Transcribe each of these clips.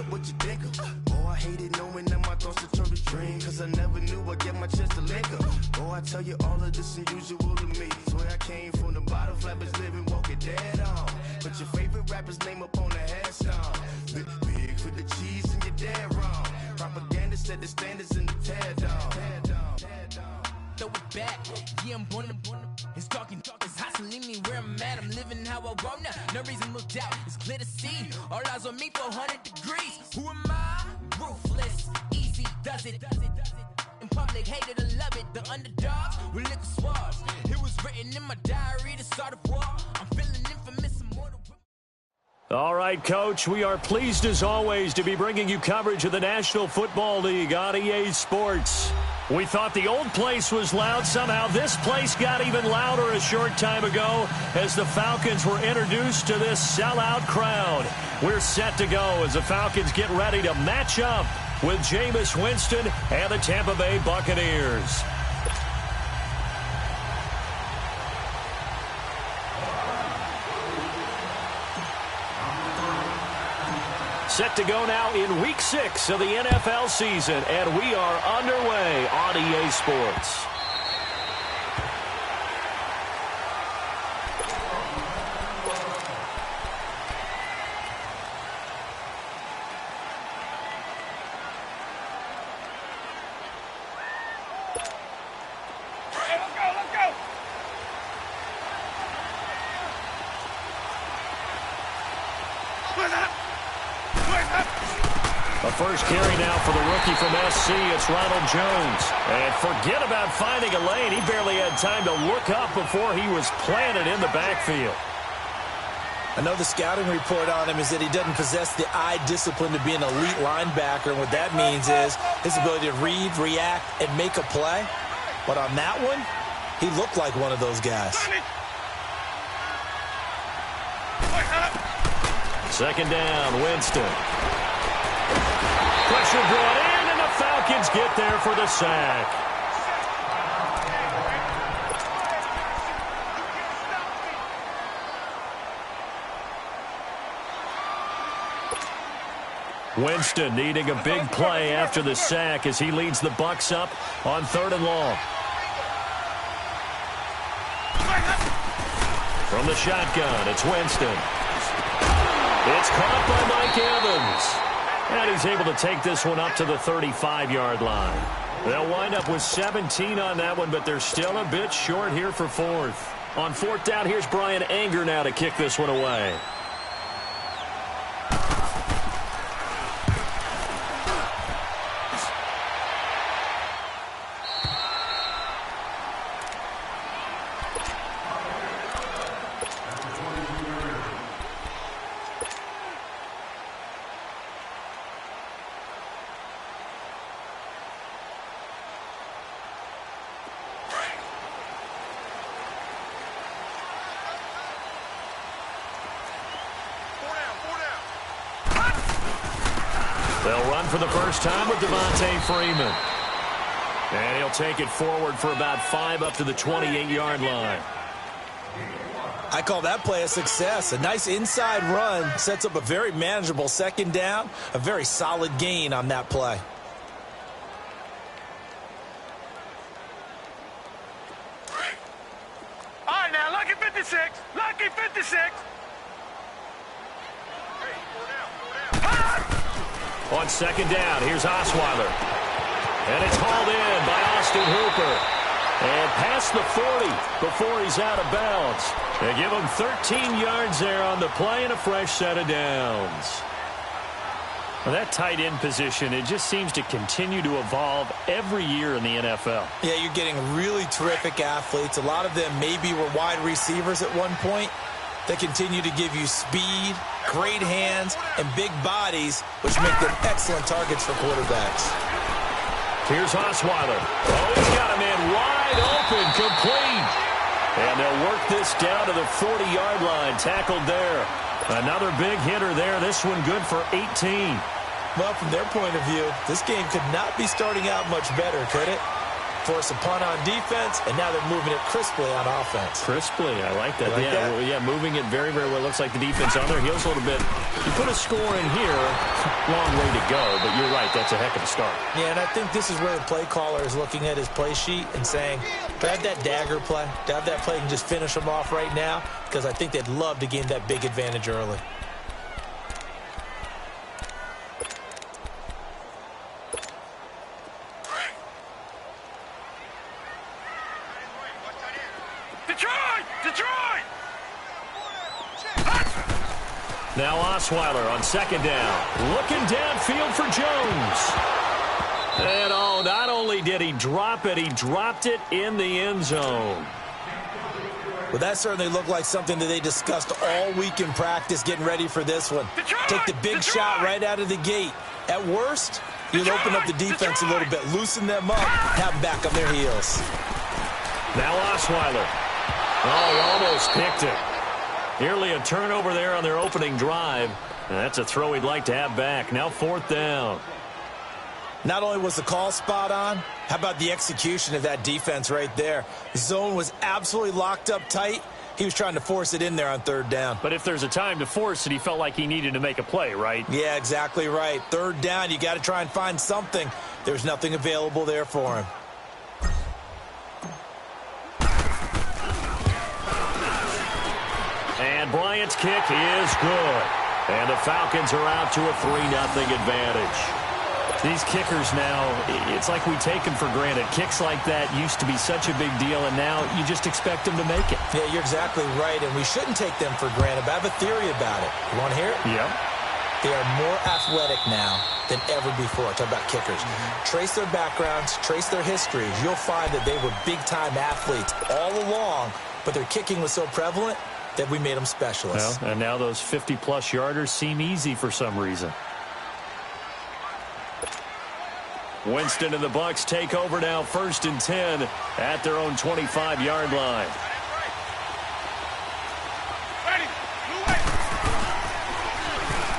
up what you think of. Oh, I hated knowing that my thoughts had turned to dream, cause I never knew I'd get my chance to link up. Oh, I tell you all of this unusual to me. Swear I came from the bottom, flappers living, walking dead on. Put your favorite rapper's name up on the headstone. Big for the cheese and you're dead wrong. Propaganda set the standards in the tear down. Throw it back, yeah, I'm born. It's talking, it's hustling me where I'm at. I'm living how I want now. No reason to doubt, it's clear to see. All eyes on me for 100 degrees. Who am I? Ruthless, easy, does it. In public, hate it or love it. The underdogs with liquor swabs. It was written in my diary to start a war. I'm feeling infamous and mortal. All right, Coach, we are pleased as always to be bringing you coverage of the National Football League on EA Sports. We thought the old place was loud. Somehow this place got even louder a short time ago as the Falcons were introduced to this sellout crowd. We're set to go as the Falcons get ready to match up with Jameis Winston and the Tampa Bay Buccaneers. Set to go now in Week 6 of the NFL season, and we are underway on EA Sports. A first carry now for the rookie from SC. It's Ronald Jones. And forget about finding a lane. He barely had time to look up before he was planted in the backfield. I know the scouting report on him is that he doesn't possess the eye discipline to be an elite linebacker. And what that means is his ability to read, react, and make a play. But on that one, he looked like one of those guys. Second down, Winston. Pressure brought in, and the Falcons get there for the sack. Winston needing a big play after the sack as he leads the Bucs up on 3rd and long. From the shotgun, it's Winston. It's caught by Mike Evans. And he's able to take this one up to the 35-yard line. They'll wind up with 17 on that one, but they're still a bit short here for 4th. On 4th down, here's Brian Anger now to kick this one away. They'll run for the first time with Devontae Freeman. And he'll take it forward for about 5 up to the 28-yard line. I call that play a success. A nice inside run sets up a very manageable second down. A very solid gain on that play. All right, now, lucky 56. Lucky 56. On second down, here's Osweiler. And it's hauled in by Austin Hooper. And past the 40 before he's out of bounds. They give him 13 yards there on the play and a fresh set of downs. Well, that tight end position, it just seems to continue to evolve every year in the NFL. Yeah, you're getting really terrific athletes. A lot of them maybe were wide receivers at one point. They continue to give you speed, great hands, and big bodies, which make them excellent targets for quarterbacks. Here's Osweiler. Oh, he's got a man wide open, complete. And they'll work this down to the 40-yard line, tackled there. Another big hitter there, this one good for 18. Well, from their point of view, this game could not be starting out much better, could it? force a punt on defense, and now they're moving it crisply on offense. Crisply, I like that. Like that? Yeah, moving it very, very well. Looks like the defense on their heels a little bit. You put a score in here, long way to go, but you're right, that's a heck of a start. Yeah, and I think this is where the play caller is looking at his play sheet and saying, do I have that dagger play? Do I have that play and just finish them off right now? Because I think they'd love to gain that big advantage early. Detroit! Now Osweiler on second down. Looking downfield for Jones. And not only did he drop it, he dropped it in the end zone. Well, that certainly looked like something that they discussed all week in practice getting ready for this one. Take the big shot right out of the gate. At worst, you'll open up the defense a little bit, loosen them up, have them back on their heels. Now Osweiler. He almost picked it. Nearly a turnover there on their opening drive. And that's a throw he'd like to have back. Now fourth down. Not only was the call spot on, how about the execution of that defense right there? The zone was absolutely locked up tight. He was trying to force it in there on third down. But if there's a time to force it, he felt like he needed to make a play, right? Yeah, exactly right. Third down, you got to try and find something. There's nothing available there for him. And Bryant's kick is good. And the Falcons are out to a 3-0 advantage. These kickers now, it's like we take them for granted. Kicks like that used to be such a big deal, and now you just expect them to make it. Yeah, you're exactly right, and we shouldn't take them for granted, but I have a theory about it. You want to hear it? Yep. They are more athletic now than ever before. Talk about kickers. Trace their backgrounds, trace their histories. You'll find that they were big-time athletes all along, but their kicking was so prevalent that we made them specialists. Well, and now those 50-plus yarders seem easy for some reason. Winston and the Bucs take over now, 1st and 10 at their own 25-yard line.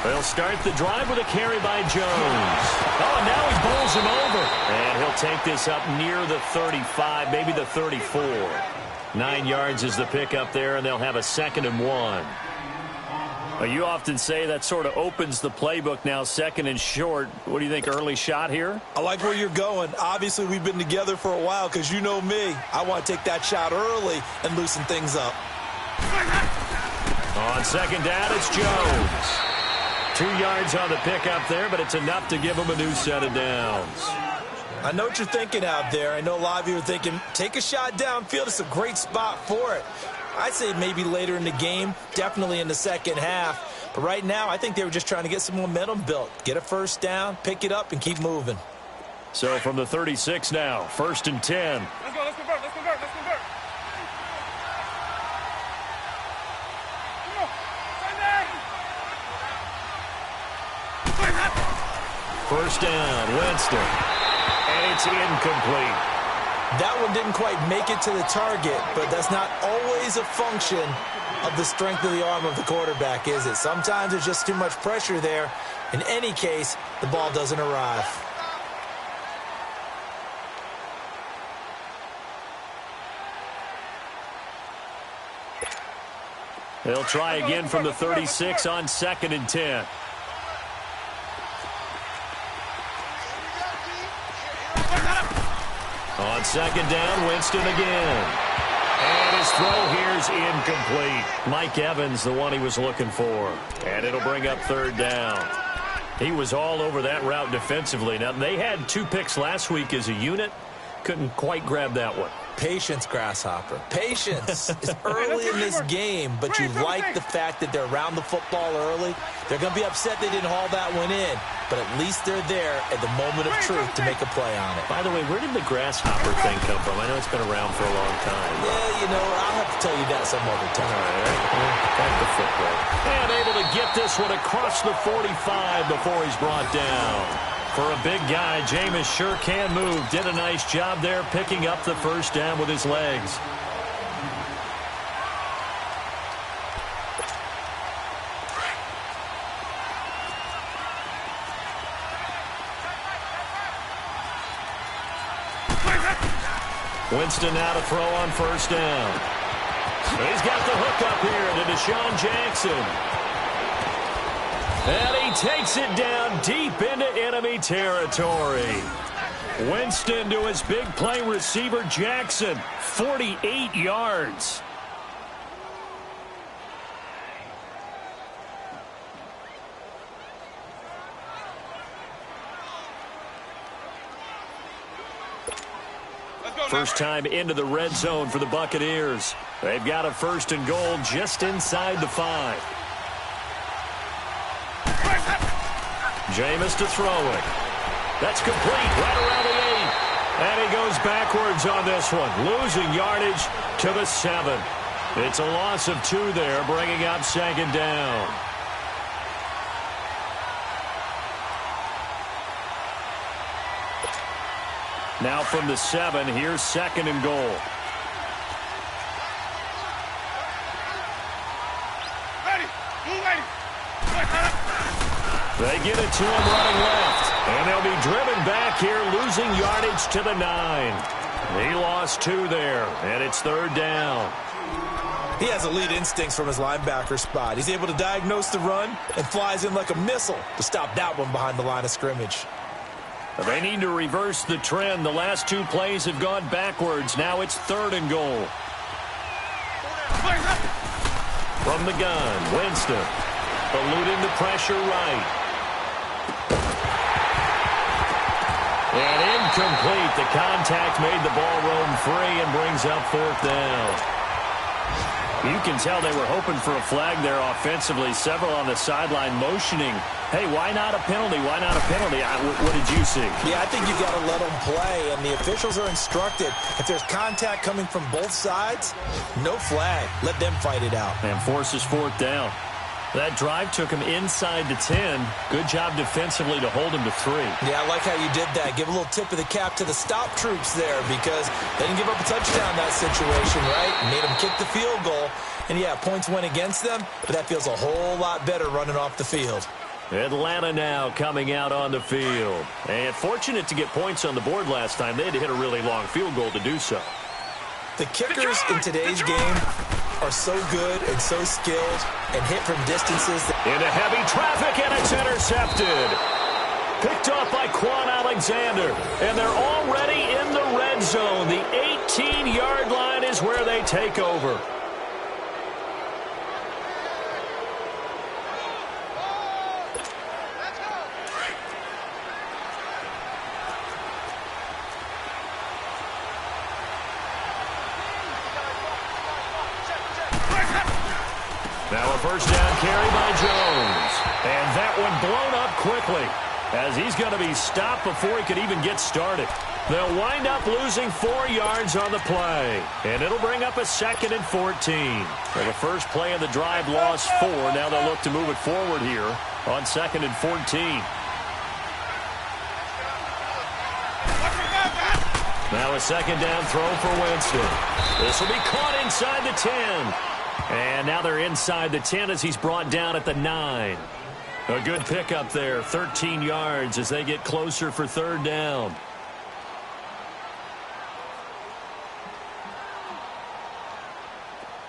They'll start the drive with a carry by Jones. And now he bowls him over. And he'll take this up near the 35, maybe the 34. 9 yards is the pickup there, and they'll have a 2nd and 1. Well, you often say that sort of opens the playbook now, 2nd and short. What do you think, early shot here? I like where you're going. Obviously, we've been together for a while because you know me. I want to take that shot early and loosen things up. On 2nd down, it's Jones. 2 yards on the pickup there, but it's enough to give him a new set of downs. I know what you're thinking out there. I know a lot of you are thinking, take a shot downfield. It's a great spot for it. I'd say maybe later in the game, definitely in the second half. But right now, I think they were just trying to get some momentum built. Get a first down, pick it up, and keep moving. So from the 36 now, 1st and 10. Let's go, let's convert, let's convert, let's convert. First down, Winston. And it's incomplete. That one didn't quite make it to the target, but that's not always a function of the strength of the arm of the quarterback, is it? Sometimes there's just too much pressure there. In any case, the ball doesn't arrive. They'll try again from the 36 on 2nd and 10. On 2nd down, Winston again. And his throw here's incomplete. Mike Evans, the one he was looking for. And it'll bring up 3rd down. He was all over that route defensively. Now, they had 2 picks last week as a unit. Couldn't quite grab that one. Patience, Grasshopper. Patience. It's early in this game, but you like the fact that they're around the football early. They're going to be upset they didn't haul that one in, but at least they're there at the moment of truth to make a play on it. By the way, where did the Grasshopper thing come from? I know it's been around for a long time. Yeah, you know, I'll have to tell you that some other time. All right. Back to football. And able to get this one across the 45 before he's brought down. For a big guy, Jameis sure can move. Did a nice job there picking up the first down with his legs. Winston now to throw on first down. He's got the hook up here to Deshaun Jackson. And he takes it down deep into enemy territory. Winston to his big play receiver Jackson, 48 yards. First time into the red zone for the Buccaneers. They've got a first and goal just inside the 5. Jameis to throw it. That's complete right around the 8. And he goes backwards on this one, losing yardage to the 7. It's a loss of 2 there, bringing up second down. Now from the 7, here's second and goal. They get it to him running left. And they'll be driven back here, losing yardage to the 9. He lost 2 there, and it's third down. He has elite instincts from his linebacker spot. He's able to diagnose the run and flies in like a missile to stop that one behind the line of scrimmage. They need to reverse the trend. The last 2 plays have gone backwards. Now it's third and goal. From the gun, Winston eluding the pressure right. And incomplete. The contact made the ball roam free and brings up fourth down. You can tell they were hoping for a flag there offensively. Several on the sideline motioning, hey, why not a penalty? Why not a penalty? What did you see? Yeah, I think you've got to let them play, and the officials are instructed. If there's contact coming from both sides, no flag. Let them fight it out. And forces fourth down. That drive took him inside the 10. Good job defensively to hold him to 3. Yeah, I like how you did that. Give a little tip of the cap to the stop troops there because they didn't give up a touchdown that situation, right? Made them kick the field goal. And, yeah, points went against them, but that feels a whole lot better running off the field. Atlanta now coming out on the field. And fortunate to get points on the board last time. They had to hit a really long field goal to do so. The kickers in today's game are so good and so skilled and hit from distances. Into heavy traffic, and it's intercepted. Picked off by Quan Alexander. And they're already in the red zone. The 18-yard line is where they take over. Now a first down carry by Jones. And that one blown up quickly as he's going to be stopped before he could even get started. They'll wind up losing 4 yards on the play. And it'll bring up a second and 14. For the first play of the drive lost 4. Now they'll look to move it forward here on second and 14. Now a second down throw for Winston. This will be caught inside the 10. And now they're inside the 10 as he's brought down at the 9. A good pickup there, 13 yards as they get closer for third down.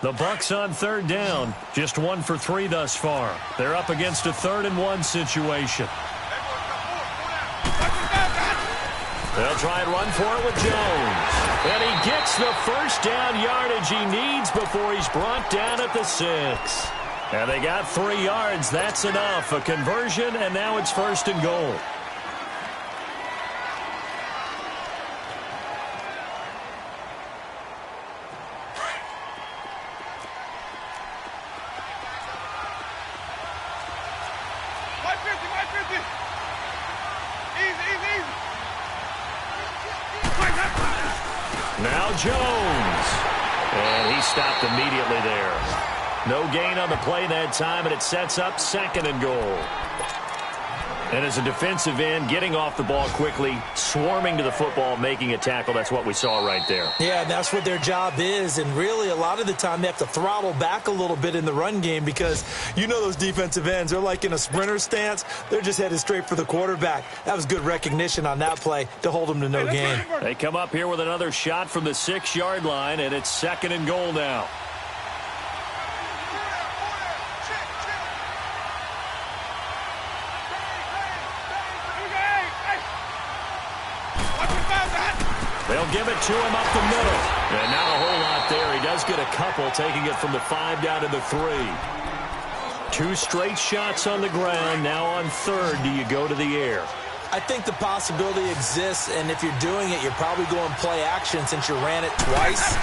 The Bucs on third down, just 1 for 3 thus far. They're up against a 3rd and 1 situation. They'll try and run for it with Jones. And he gets the first down yardage he needs before he's brought down at the 6. And they got 3 yards. That's enough. A conversion, and now it's first and goal. Now Jones. And he stopped immediately there. No gain on the play that time, and it sets up second and goal. And as a defensive end, getting off the ball quickly, swarming to the football, making a tackle, that's what we saw right there. Yeah, and that's what their job is. And really, a lot of the time, they have to throttle back a little bit in the run game because you know those defensive ends, they're like in a sprinter stance. They're just headed straight for the quarterback. That was good recognition on that play to hold them to no gain. They come up here with another shot from the 6-yard line, and it's 2nd and goal now. They'll give it to him up the middle. And not a whole lot there. He does get a couple, taking it from the 5 down to the 3. 2 straight shots on the ground. Now on 3rd, do you go to the air? I think the possibility exists, and if you're doing it, you're probably going play action since you ran it twice.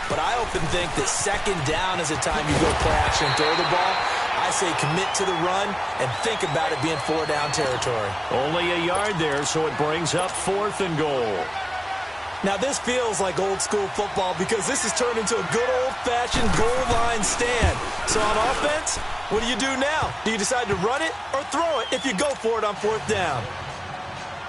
But I often think that 2nd down is the time you go play action and throw the ball. I say commit to the run and think about it being 4-down territory. Only a yard there, so it brings up 4th and goal. Now, this feels like old-school football because this has turned into a good old-fashioned goal line stand. So on offense, what do you do now? Do you decide to run it or throw it if you go for it on 4th down?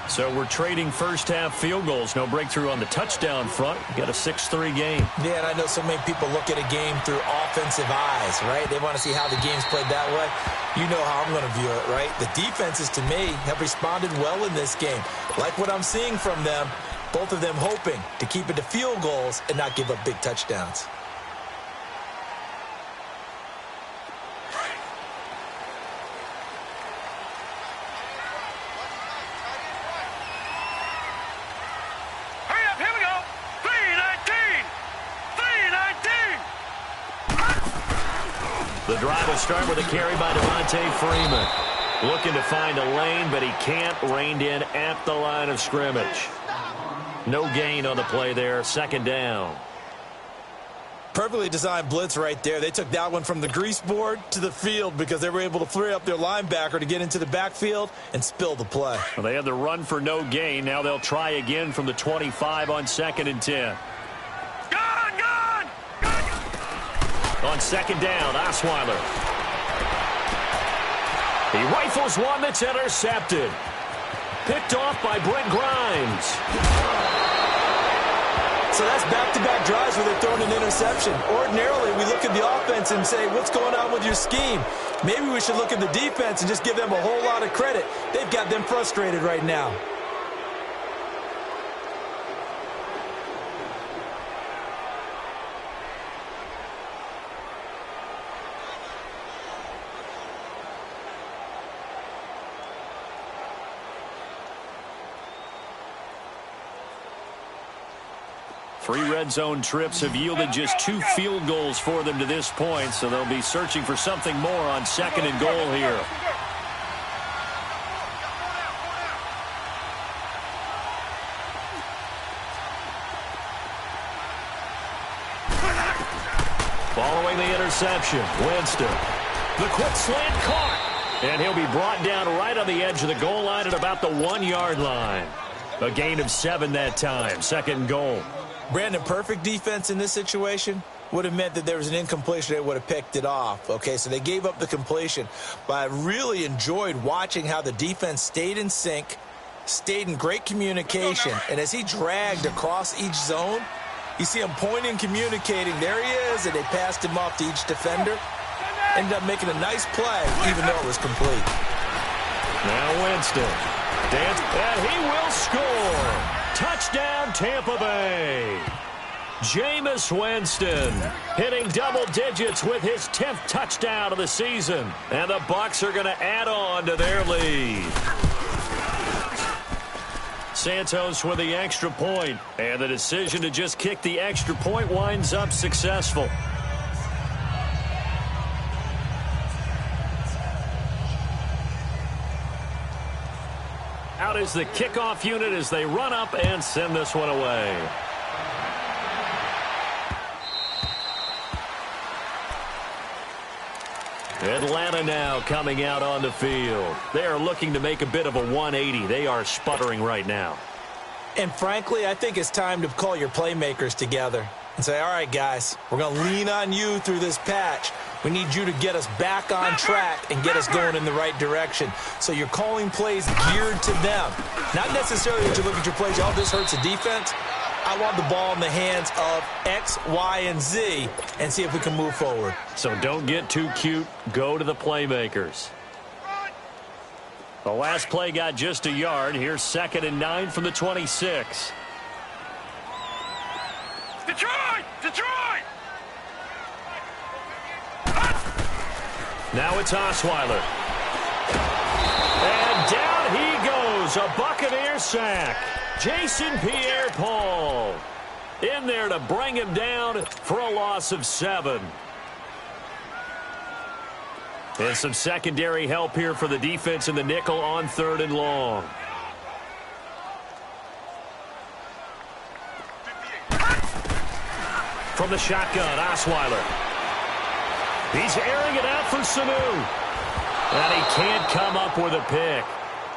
So we're trading first-half field goals. No breakthrough on the touchdown front. Got a 6-3 game. Yeah, and I know so many people look at a game through offensive eyes, right? They want to see how the game's played that way. You know how I'm going to view it, right? The defenses, to me, have responded well in this game. Like what I'm seeing from them. Both of them hoping to keep it to field goals and not give up big touchdowns. Hurry up, here we go. 3-19. 3-19. The drive will start with a carry by Devontae Freeman. Looking to find a lane, but he can't. Reined in at the line of scrimmage. No gain on the play there. 2nd down. Perfectly designed blitz right there. They took that one from the grease board to the field because they were able to free up their linebacker to get into the backfield and spill the play. Well, they had the run for no gain. Now they'll try again from the 25 on 2nd and 10. Gone! On 2nd down, Osweiler. He rifles one that's intercepted. Picked off by Brent Grimes. So that's back-to-back drives where they're throwing an interception. Ordinarily, we look at the offense and say, what's going on with your scheme? Maybe we should look at the defense and just give them a whole lot of credit. They've got them frustrated right now. Three red zone trips have yielded just 2 field goals for them to this point, so they'll be searching for something more on 2nd and goal here. Following the interception, Winston. The quick slant caught, and he'll be brought down right on the edge of the goal line at about the 1-yard line. A gain of 7 that time, 2nd and goal. Brandon, perfect defense in this situation would have meant that there was an incompletion. They would have picked it off. Okay, so they gave up the completion. But I really enjoyed watching how the defense stayed in sync, stayed in great communication. And as he dragged across each zone, you see him pointing, communicating. There he is, and they passed him off to each defender. Ended up making a nice play, even though it was complete. Now Winston. And he will score. Touchdown, Tampa Bay. Jameis Winston hitting double digits with his 10th touchdown of the season. And the Bucs are going to add on to their lead. Santos with the extra point. And the decision to just kick the extra point winds up successful. Out is the kickoff unit as they run up and send this one away. Atlanta now coming out on the field. They are looking to make a bit of a 180. They are sputtering right now. And frankly, I think it's time to call your playmakers together. and say, all right, guys, we're going to lean on you through this patch. We need you to get us back on track and get us going in the right direction. So you're calling plays geared to them. Not necessarily that you look at your plays, oh, this hurts the defense. I want the ball in the hands of X, Y, and Z and see if we can move forward. So don't get too cute. Go to the playmakers. The last play got just a yard. Here's 2nd and 9 from the 26. Detroit! Detroit! Now it's Osweiler. And down he goes. A Buccaneer sack. Jason Pierre-Paul in there to bring him down for a loss of 7. And some secondary help here for the defense in the nickel on 3rd and long. From the shotgun, Osweiler. He's airing it out for Sanu. And he can't come up with a pick.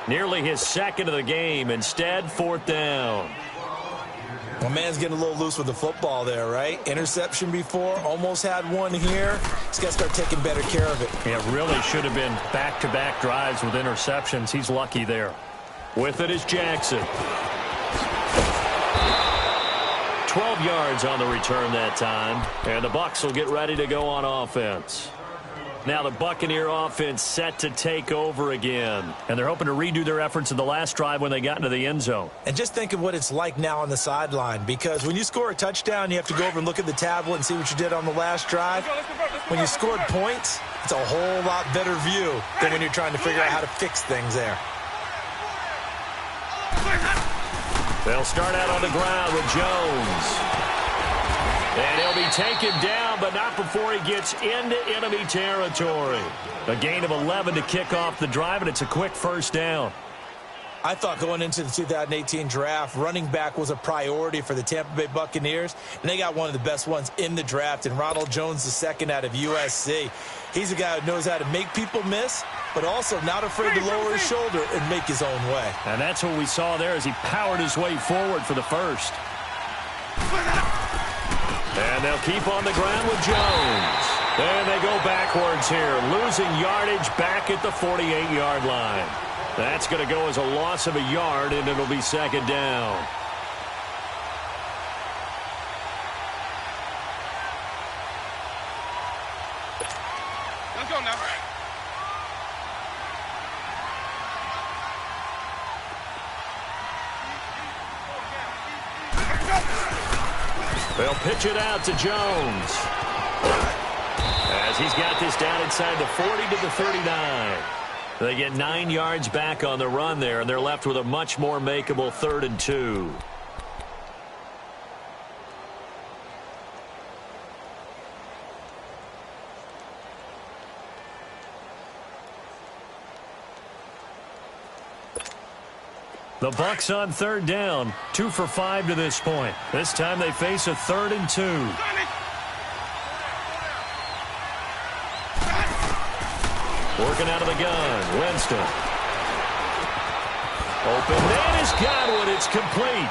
Nearly his 2nd of the game. Instead, 4th down. Well, man's getting a little loose with the football there, right? Interception before, almost had one here. He's got to start taking better care of it. Yeah, really should have been back-to-back drives with interceptions. He's lucky there. With it is Jackson. 12 yards on the return that time. And the Bucs will get ready to go on offense. Now the Buccaneer offense set to take over again. And they're hoping to redo their efforts in the last drive when they got into the end zone. And just think of what it's like now on the sideline, because when you score a touchdown, you have to go over and look at the tablet and see what you did on the last drive. When you scored points, it's a whole lot better view than when you're trying to figure out how to fix things there. They'll start out on the ground with Jones. And he'll be taken down, but not before he gets into enemy territory. A gain of 11 to kick off the drive, and it's a quick 1st down. I thought going into the 2018 draft, running back was a priority for the Tampa Bay Buccaneers, and they got one of the best ones in the draft, and Ronald Jones II out of USC. He's a guy who knows how to make people miss, but also not afraid to lower his shoulder and make his own way. And that's what we saw there as he powered his way forward for the 1st. And they'll keep on the ground with Jones. And they go backwards here, losing yardage back at the 48-yard line. That's going to go as a loss of a yard, and it'll be 2nd down. Let's go now. They'll pitch it out to Jones. As he's got this down inside the 40 to the 39. They get 9 yards back on the run there, and they're left with a much more makeable 3rd and 2. The Bucs on 3rd down, 2 for 5 to this point. This time they face a 3rd and 2. Working out of the gun, Winston. Open man is Godwin, it's complete.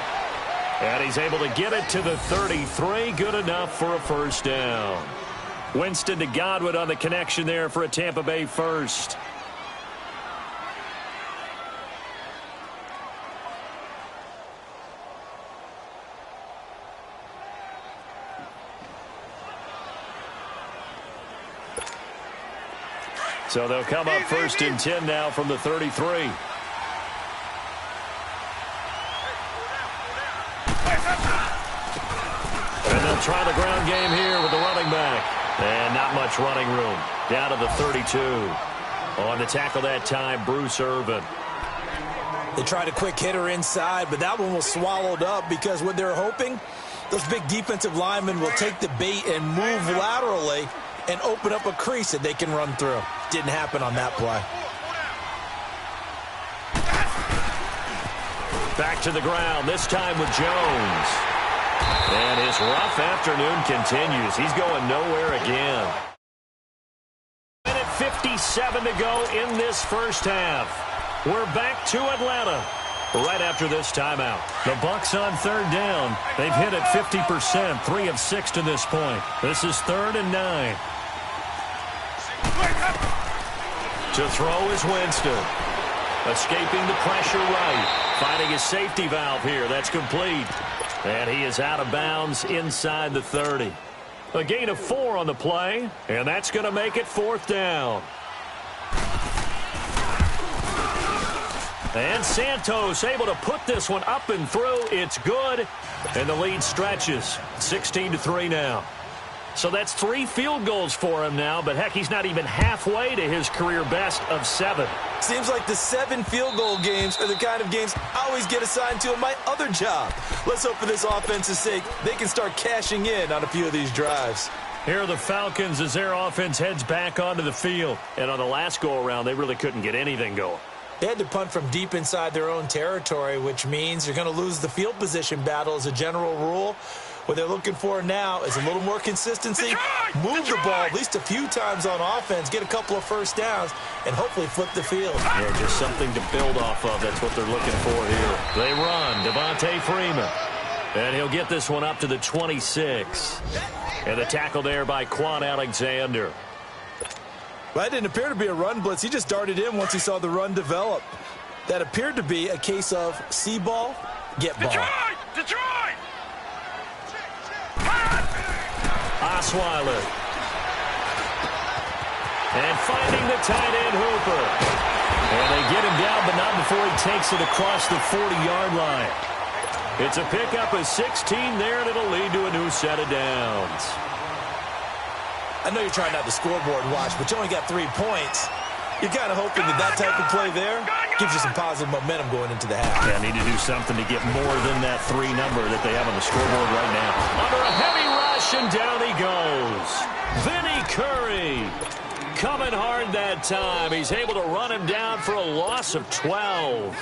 And he's able to get it to the 33, good enough for a 1st down. Winston to Godwin on the connection there for a Tampa Bay 1st. So they'll come up 1st and 10 now from the 33. And they'll try the ground game here with the running back. And not much running room. Down to the 32. On the tackle that time, Bruce Irvin. They tried a quick hitter inside, but that one was swallowed up because what they're hoping, those big defensive linemen will take the bait and move laterally and open up a crease that they can run through. Didn't happen on that play. Back to the ground, this time with Jones. And his rough afternoon continues. He's going nowhere again. 1:57 to go in this 1st half. We're back to Atlanta. right after this timeout. The Bucs on third down. They've hit it 50%, 3 of 6 to this point. This is 3rd and 9. To throw is Winston. Escaping the pressure right. Finding his safety valve here. That's complete. And he is out of bounds inside the 30. A gain of 4 on the play, and that's going to make it 4th down. And Santos able to put this one up and through. It's good, and the lead stretches. 16-3 now. So that's 3 field goals for him now, but heck, he's not even halfway to his career best of 7. Seems like the 7 field goal games are the kind of games I always get assigned to in my other job. Let's hope for this offense's sake they can start cashing in on a few of these drives. Here are the Falcons as their offense heads back onto the field. And on the last go-around, they really couldn't get anything going. They had to punt from deep inside their own territory, which means you're going to lose the field position battle as a general rule. What they're looking for now is a little more consistency, move the ball at least a few times on offense, get a couple of first downs, and hopefully flip the field. Yeah, just something to build off of. That's what they're looking for here. They run. Devontae Freeman. And he'll get this one up to the 26. And the tackle there by Quan Alexander. Well, that didn't appear to be a run blitz. He just darted in once he saw the run develop. That appeared to be a case of see ball, get ball. Detroit! Osweiler. And finding the tight end Hooper. And they get him down, but not before he takes it across the 40-yard line. It's a pickup of 16 there, and it'll lead to a new set of downs. I know you're trying not to scoreboard watch, but you only got 3 points. You're kind of hoping that type of play there gives you some positive momentum going into the half. Yeah, need to do something to get more than that 3 number that they have on the scoreboard right now. Under a heavy rush, and down he goes. Vinny Curry coming hard that time. He's able to run him down for a loss of 12.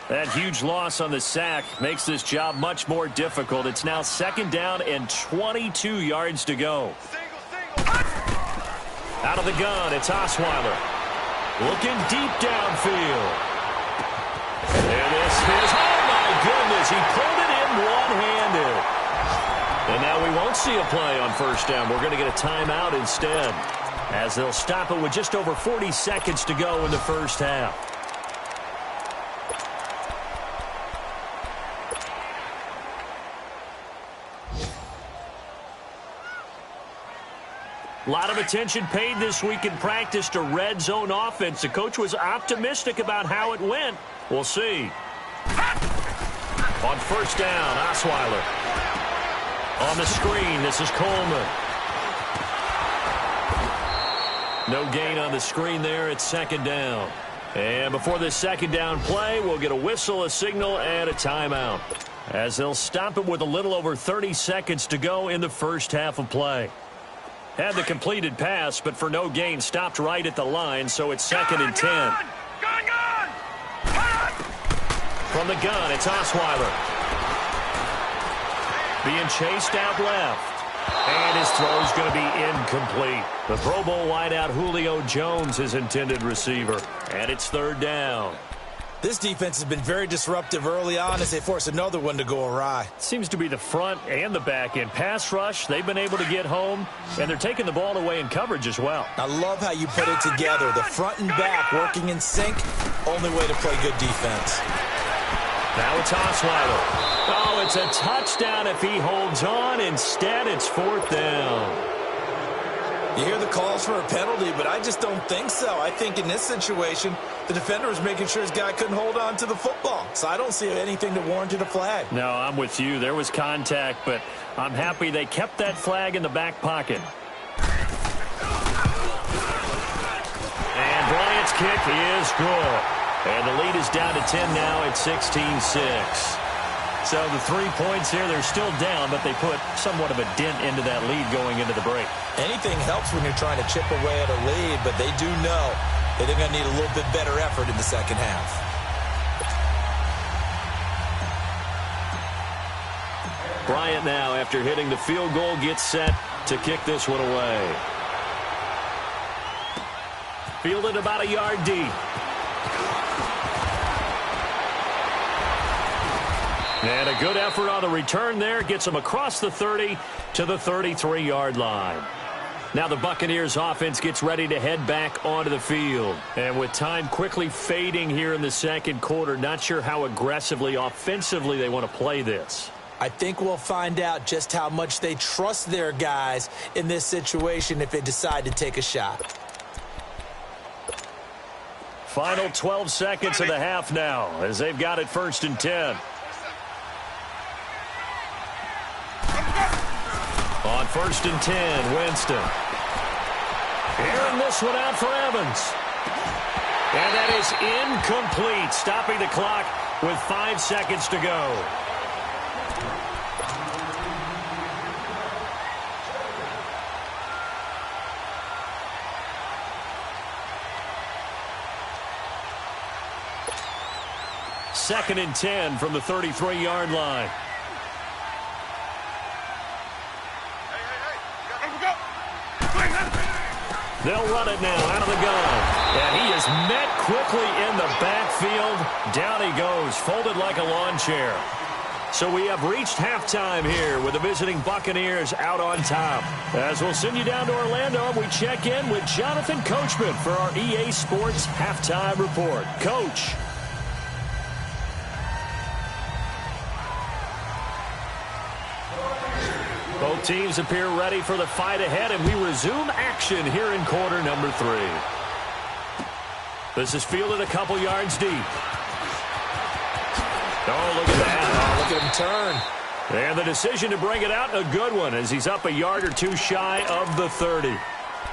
That huge loss on the sack makes this job much more difficult. It's now 2nd down and 22 yards to go. Out of the gun, it's Osweiler. Looking deep downfield. And this is, oh my goodness, he pulled it in one-handed. And now we won't see a play on 1st down. We're going to get a timeout instead, as they'll stop it with just over 40 seconds to go in the 1st half. A lot of attention paid this week in practice to red zone offense. The coach was optimistic about how it went. We'll see. On 1st down, Osweiler. On the screen, this is Coleman. No gain on the screen there. It's 2nd down. And before this 2nd down play, we'll get a whistle, a signal, and a timeout, as they'll stop it with a little over 30 seconds to go in the 1st half of play. Had the completed pass, but for no gain, stopped right at the line, so it's 2nd and 10. Gun! From the gun, it's Osweiler. Being chased out left. And his throw is going to be incomplete. The Pro Bowl wideout Julio Jones, his intended receiver. And it's 3rd down. This defense has been very disruptive early on as they force another one to go awry. Seems to be the front and the back end. Pass rush, they've been able to get home, and they're taking the ball away in coverage as well. I love how you put it together. The front and back working in sync. Only way to play good defense. Now it's Osweiler. Oh, it's a touchdown if he holds on. Instead, it's 4th down. You hear the calls for a penalty, but I just don't think so. I think in this situation, the defender was making sure his guy couldn't hold on to the football. So I don't see anything that warranted a flag. No, I'm with you. There was contact, but I'm happy they kept that flag in the back pocket. And Bryant's kick is good. And the lead is down to 10 now at 16-6. So the 3 points here, they're still down, but they put somewhat of a dent into that lead going into the break. Anything helps when you're trying to chip away at a lead, but they do know that they're going to need a little bit better effort in the 2nd half. Bryant now, after hitting the field goal, gets set to kick this one away. Fielded about a yard deep. And a good effort on the return there. Gets them across the 30 to the 33-yard line. Now the Buccaneers offense gets ready to head back onto the field. And with time quickly fading here in the second quarter, not sure how aggressively, offensively they want to play this. I think we'll find out just how much they trust their guys in this situation if they decide to take a shot. Final 12 seconds of the half now as they've got it 1st and 10. On 1st and 10, Winston. Airing this one out for Evans. And that is incomplete, stopping the clock with 5 seconds to go. Second and 10 from the 33-yard line. They'll run it now out of the gun. And he is met quickly in the backfield. Down he goes, folded like a lawn chair. So we have reached halftime here with the visiting Buccaneers out on top. As we'll send you down to Orlando, and we check in with Jonathan Coachman for our EA Sports Halftime Report. Coach. Both teams appear ready for the fight ahead, and we resume action here in quarter number 3. This is fielded a couple yards deep. Oh, look at that. Oh, look at him turn. And the decision to bring it out, a good one, as he's up a yard or two shy of the 30.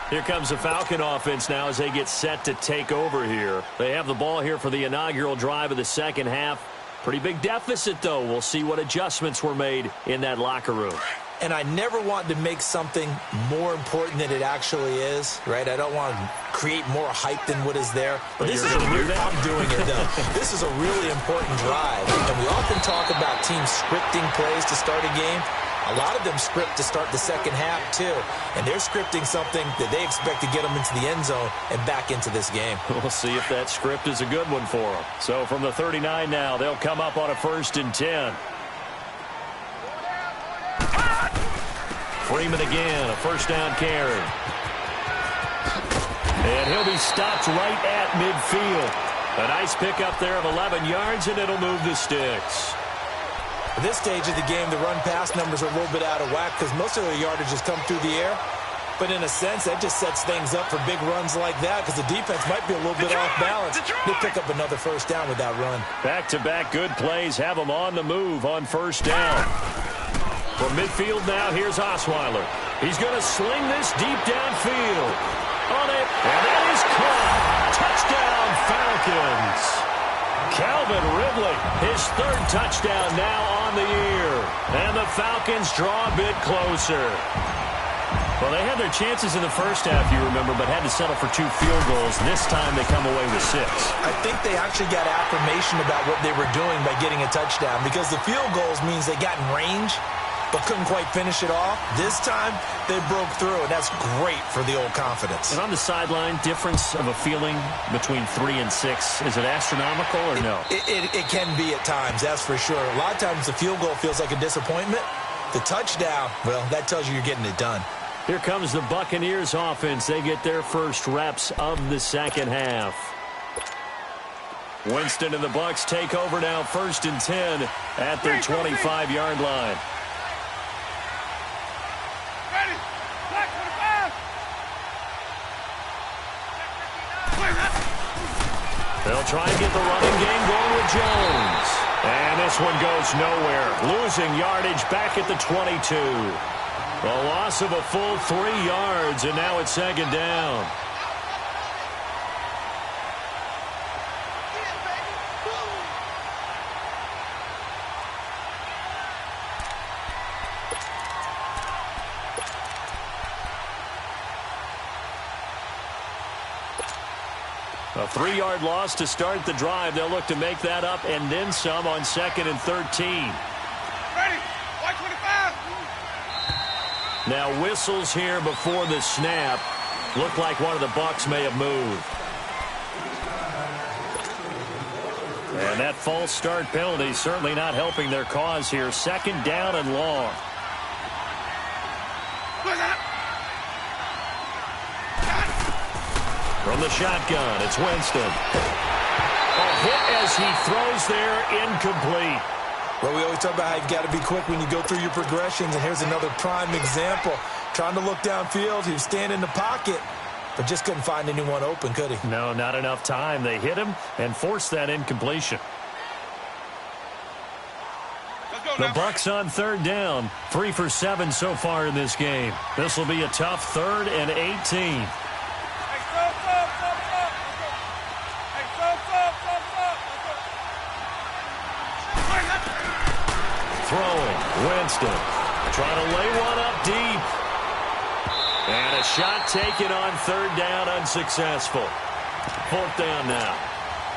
Here comes the Falcon offense now as they get set to take over here. They have the ball here for the inaugural drive of the second half. Pretty big deficit, though. We'll see what adjustments were made in that locker room. And I never want to make something more important than it actually is, right? I don't want to create more hype than what is there. But this is a real, I'm doing it, though. This is a really important drive. And we often talk about teams scripting plays to start a game. A lot of them script to start the second half, too. And they're scripting something that they expect to get them into the end zone and back into this game. We'll see if that script is a good one for them. So from the 39 now, they'll come up on a 1st and 10. Freeman again, a 1st down carry. And he'll be stopped right at midfield. A nice pickup there of 11 yards, and it'll move the sticks. At this stage of the game, the run-pass numbers are a little bit out of whack because most of their yardage has come through the air. But in a sense, that just sets things up for big runs like that because the defense might be a little bit off balance. They pick up another 1st down with that run. Back-to-back good plays have them on the move on 1st down. From midfield now, here's Osweiler. He's going to sling this deep downfield. On it, and that is caught. Touchdown, Falcons. Calvin Ridley, his 3rd touchdown now on the year. And the Falcons draw a bit closer. Well, they had their chances in the first half, you remember, but had to settle for 2 field goals. This time they come away with 6. I think they actually got affirmation about what they were doing by getting a touchdown because the field goals means they got in range but couldn't quite finish it off. This time, they broke through, and that's great for the old confidence. And on the sideline, difference of a feeling between 3 and 6, is it astronomical or no? It can be at times, that's for sure. A lot of times the field goal feels like a disappointment. The touchdown, well, that tells you you're getting it done. Here comes the Buccaneers offense. They get their first reps of the second half. Winston and the Bucs take over now, 1st and 10 at their 25-yard line. They'll try and get the running game going with Jones. And this one goes nowhere. Losing yardage back at the 22. A loss of a full 3 yards, and now it's 2nd down. A 3-yard loss to start the drive. They'll look to make that up and then some on 2nd and 13. Ready. Y25. Now whistles here before the snap. Looked like one of the Bucs may have moved. And that false start penalty certainly not helping their cause here. 2nd down and long. From the shotgun, it's Winston. A hit as he throws there, incomplete. Well, we always talk about how you've got to be quick when you go through your progressions, and here's another prime example. Trying to look downfield, he was standing in the pocket, but just couldn't find anyone open, could he? No, not enough time. They hit him and forced that incompletion. The Bucs on 3rd down, 3 for 7 so far in this game. This will be a tough 3rd and 18. Throwing, Winston, trying to lay one up deep. And a shot taken on 3rd down, unsuccessful. 4th down now.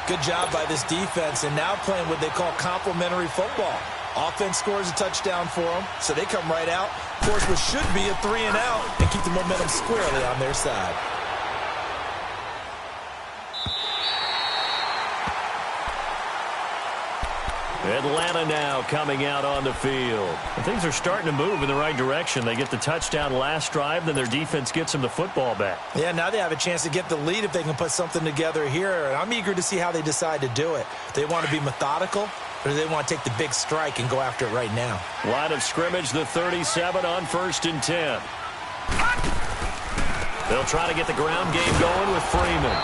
Good job by this defense, and now playing what they call complementary football. Offense scores a touchdown for them, so they come right out, force what should be a 3 and out, and keep the momentum squarely on their side. Atlanta now coming out on the field. And things are starting to move in the right direction. They get the touchdown last drive, then their defense gets them the football back. Yeah, now they have a chance to get the lead if they can put something together here. And I'm eager to see how they decide to do it. They want to be methodical, or do they want to take the big strike and go after it right now? Line of scrimmage, the 37 on 1st and 10. They'll try to get the ground game going with Freeman.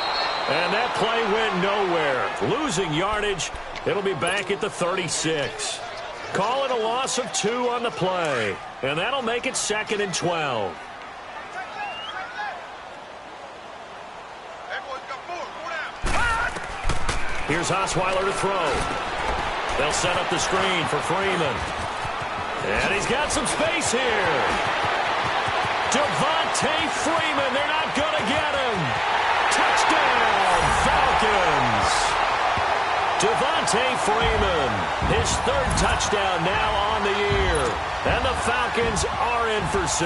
And that play went nowhere. Losing yardage. It'll be back at the 36. Call it a loss of 2 on the play. And that'll make it 2nd and 12. Here's Osweiler to throw. They'll set up the screen for Freeman. And he's got some space here. Devontae Freeman, they're not going to get him. Touchdown, Falcons. Devontae Freeman, his 3rd touchdown now on the year. And the Falcons are in for 6.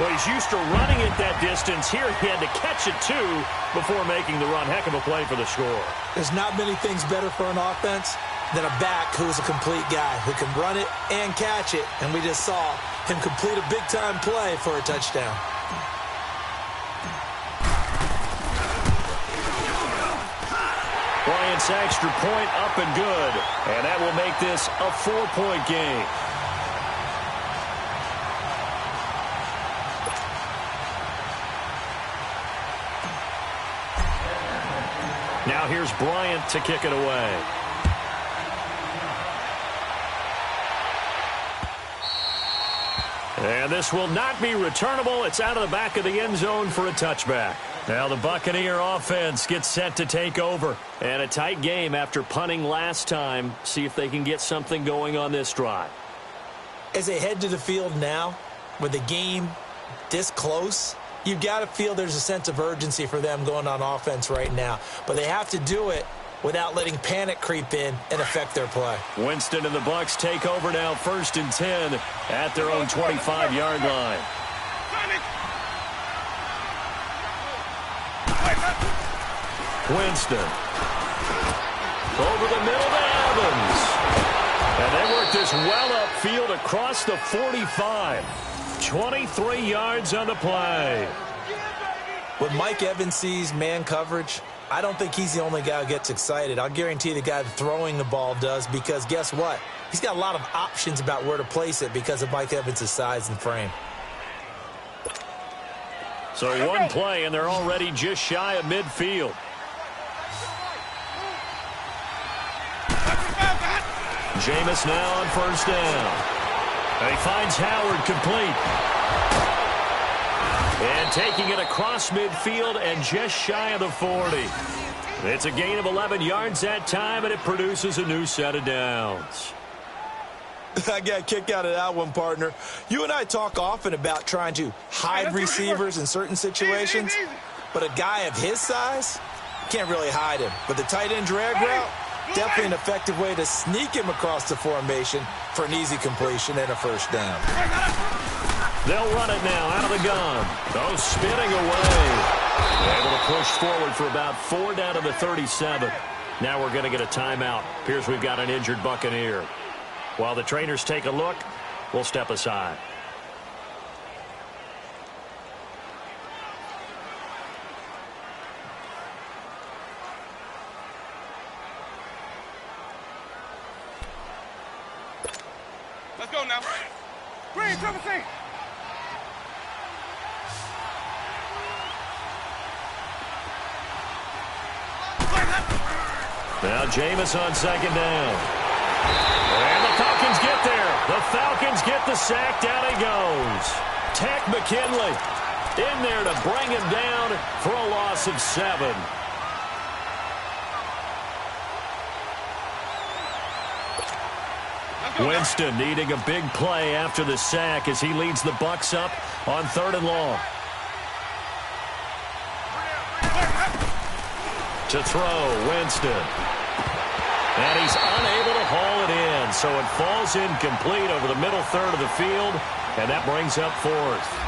Well, he's used to running it that distance. Here he had to catch it, too, before making the run. Heck of a play for the score. There's not many things better for an offense than a back who's a complete guy who can run it and catch it. And we just saw him complete a big-time play for a touchdown. Bryant's extra point up and good. And that will make this a 4-point game. Now here's Bryant to kick it away. And this will not be returnable. It's out of the back of the end zone for a touchback. Now the Buccaneer offense gets set to take over. And a tight game after punting last time. See if they can get something going on this drive. As they head to the field now, with the game this close, you've got to feel there's a sense of urgency for them going on offense right now. But they have to do it without letting panic creep in and affect their play. Winston and the Bucs take over now, 1st and 10 at their own 25-yard line. Winston. Over the middle to Evans. And they work this well upfield across the 45. 23 yards on the play. When Mike Evans sees man coverage, I don't think he's the only guy who gets excited. I'll guarantee the guy throwing the ball does, because guess what? He's got a lot of options about where to place it because of Mike Evans' size and frame. So one play, and they're already just shy of midfield. Jameis now on 1st down. And he finds Howard complete. And taking it across midfield and just shy of the 40. It's a gain of 11 yards that time, and it produces a new set of downs. I got a kick out of that one, partner. You and I talk often about trying to hide receivers in certain situations, but a guy of his size can't really hide him. But the tight end drag route, Definitely an effective way to sneak him across the formation for an easy completion and a first down. They'll run it now out of the gun. Oh, spinning away. Able to push forward for about 4 down to the 37. Now we're going to get a timeout. Appears we've got an injured Buccaneer. While the trainers take a look, we'll step aside. Let's go now. Green, triple C. Now Jameis on second down. And the Falcons get there. The Falcons get the sack. Down he goes. Tech McKinley in there to bring him down for a loss of 7. Winston needing a big play after the sack as he leads the Bucs up on 3rd and long. To throw, Winston. And he's unable to haul it in, so it falls incomplete over the middle third of the field, and that brings up 4th.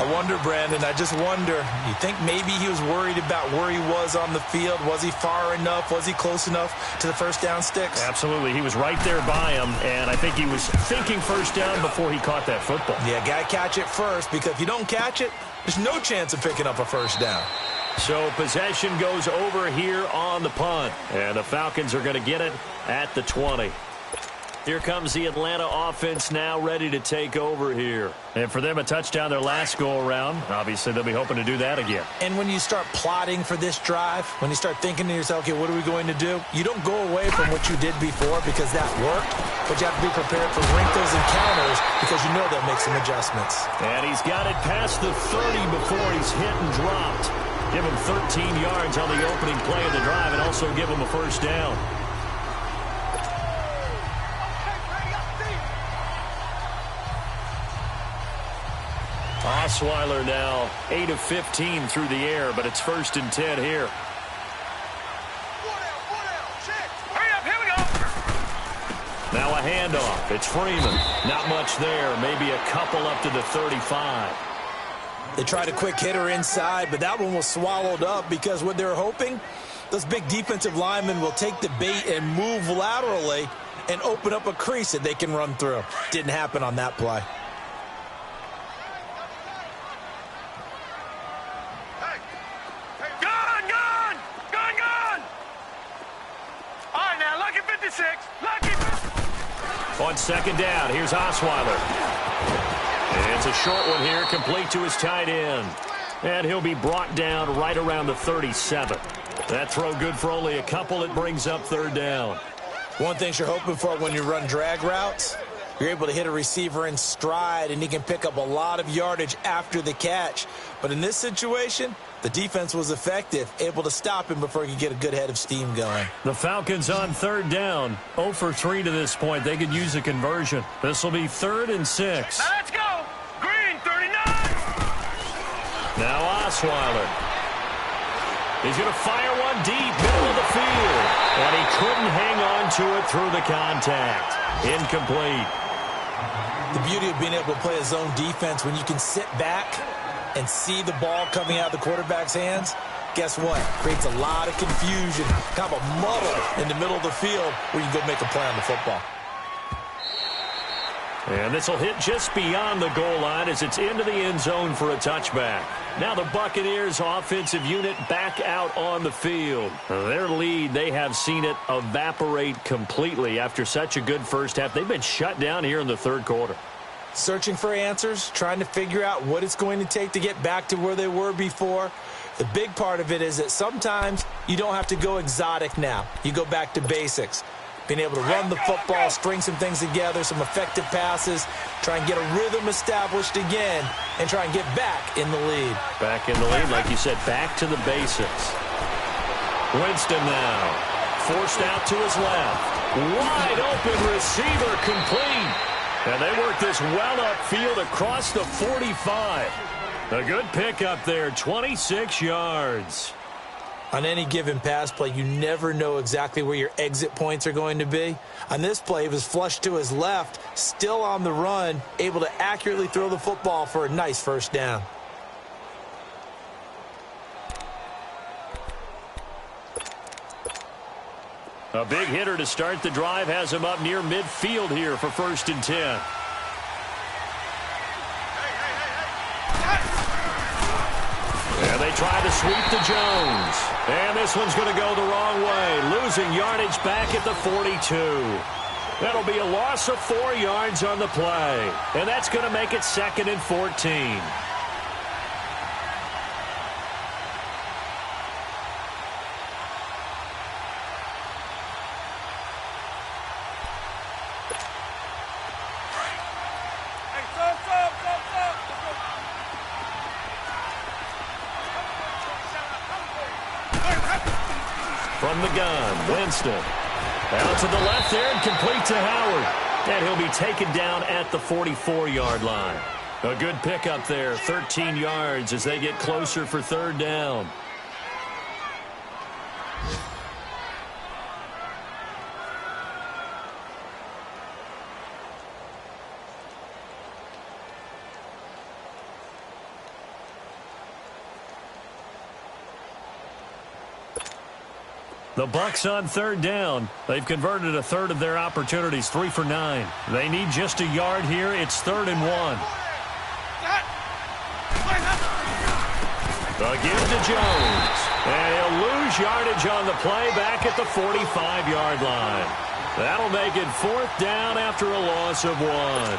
I wonder, Brandon, I just wonder, you think maybe he was worried about where he was on the field? Was he far enough? Was he close enough to the first down sticks? Absolutely. He was right there by him, and I think he was thinking first down before he caught that football. Yeah, got to catch it first, because if you don't catch it, there's no chance of picking up a first down. So possession goes over here on the punt, and the Falcons are going to get it at the 20. Here comes the Atlanta offense now ready to take over here. And for them, a touchdown their last go-around. Obviously, they'll be hoping to do that again. And when you start plotting for this drive, when you start thinking to yourself, okay, what are we going to do? You don't go away from what you did before because that worked, but you have to be prepared for wrinkles and counters because you know they'll make some adjustments. And he's got it past the 30 before he's hit and dropped. Give him 13 yards on the opening play of the drive and also give him a first down. Osweiler now 8 of 15 through the air, but it's 1st and 10 here. Hurry up, here we go. Now a handoff. It's Freeman. Not much there. Maybe a couple up to the 35. They tried a quick hitter inside, but that one was swallowed up because what they're hoping, those big defensive linemen will take the bait and move laterally and open up a crease that they can run through. Didn't happen on that play. On second down, here's Osweiler. It's a short one here, complete to his tight end. And he'll be brought down right around the 37. That throw good for only a couple. It brings up 3rd down. One thing you're hoping for when you run drag routes, you're able to hit a receiver in stride, and he can pick up a lot of yardage after the catch. But in this situation, the defense was effective, able to stop him before he could get a good head of steam going. The Falcons on 3rd down. 0 for 3 to this point. They could use a conversion. This will be 3rd and 6. Now let's go. Green, 39. Now Osweiler. He's going to fire one deep, middle of the field. And he couldn't hang on to it through the contact. Incomplete. The beauty of being able to play a zone defense when you can sit back and see the ball coming out of the quarterback's hands, guess what? Creates a lot of confusion, kind of a muddle in the middle of the field where you can go make a play on the football. And this will hit just beyond the goal line as it's into the end zone for a touchback. Now the Buccaneers offensive unit back out on the field. Their lead, they have seen it evaporate completely after such a good first half. They've been shut down here in the 3rd quarter. Searching for answers, trying to figure out what it's going to take to get back to where they were before. The big part of it is that sometimes you don't have to go exotic now. You go back to basics. Being able to run the football, string some things together, some effective passes, try and get a rhythm established again, and try and get back in the lead. Back in the lead, like you said, back to the basics. Winston now, forced out to his left. Wide open receiver, complete. And they work this well upfield across the 45. A good pickup there, 26 yards. On any given pass play, you never know exactly where your exit points are going to be. On this play, he was flushed to his left, still on the run, able to accurately throw the football for a nice first down. A big hitter to start the drive has him up near midfield here for 1st and 10. And they try to sweep to Jones. And this one's going to go the wrong way, losing yardage back at the 42. That'll be a loss of 4 yards on the play. And that's going to make it 2nd and 14. From the gun, Winston. Out to the left there and complete to Howard. And he'll be taken down at the 44-yard line. A good pickup there, 13 yards as they get closer for 3rd down. The Bucs on 3rd down. They've converted a third of their opportunities, 3 for 9. They need just a yard here. It's 3rd and 1. The give to Jones. And he'll lose yardage on the play back at the 45-yard line. That'll make it 4th down after a loss of 1.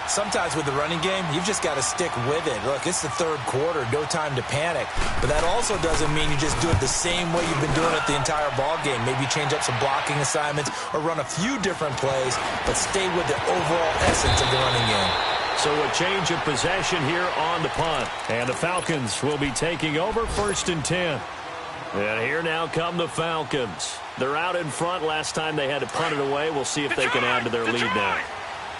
Sometimes with the running game, you've just got to stick with it. Look, it's the 3rd quarter, no time to panic. But that also doesn't mean you just do it the same way you've been doing it the entire ball game. Maybe change up some blocking assignments or run a few different plays, but stay with the overall essence of the running game. So a change of possession here on the punt. And the Falcons will be taking over 1st and 10. And here now come the Falcons. They're out in front. Last time they had to punt it away. We'll see if they can add to their lead now.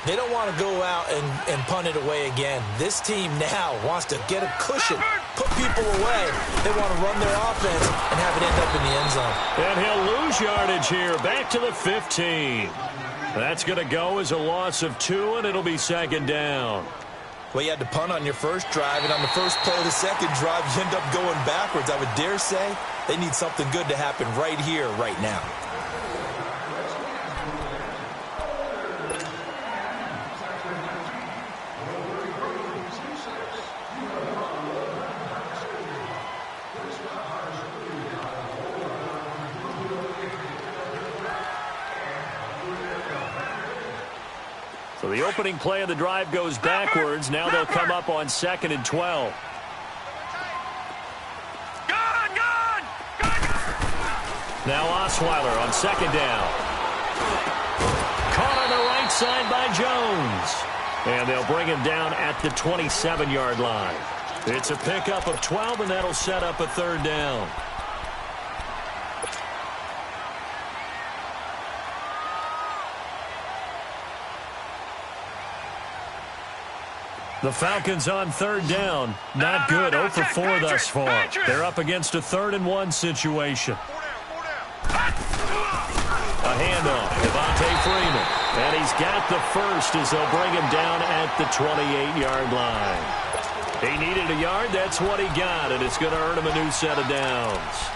They don't want to go out and punt it away again. This team now wants to get a cushion, put people away. They want to run their offense and have it end up in the end zone. And he'll lose yardage here, back to the 15. That's going to go as a loss of 2, and it'll be 2nd down. Well, you had to punt on your first drive, and on the first play of the second drive, you end up going backwards. I would dare say they need something good to happen right here, right now. So the opening play of the drive goes backwards. Now they'll come up on 2nd and 12. Now Osweiler on 2nd down. Caught on the right side by Jones. And they'll bring him down at the 27-yard line. It's a pickup of 12, and that'll set up a 3rd down. The Falcons on 3rd down. Not good. 0 for 4 thus far. They're up against a 3rd and 1 situation. A handoff. Devontae Freeman. And he's got the first as they'll bring him down at the 28-yard line. He needed a yard. That's what he got, and it's going to earn him a new set of downs.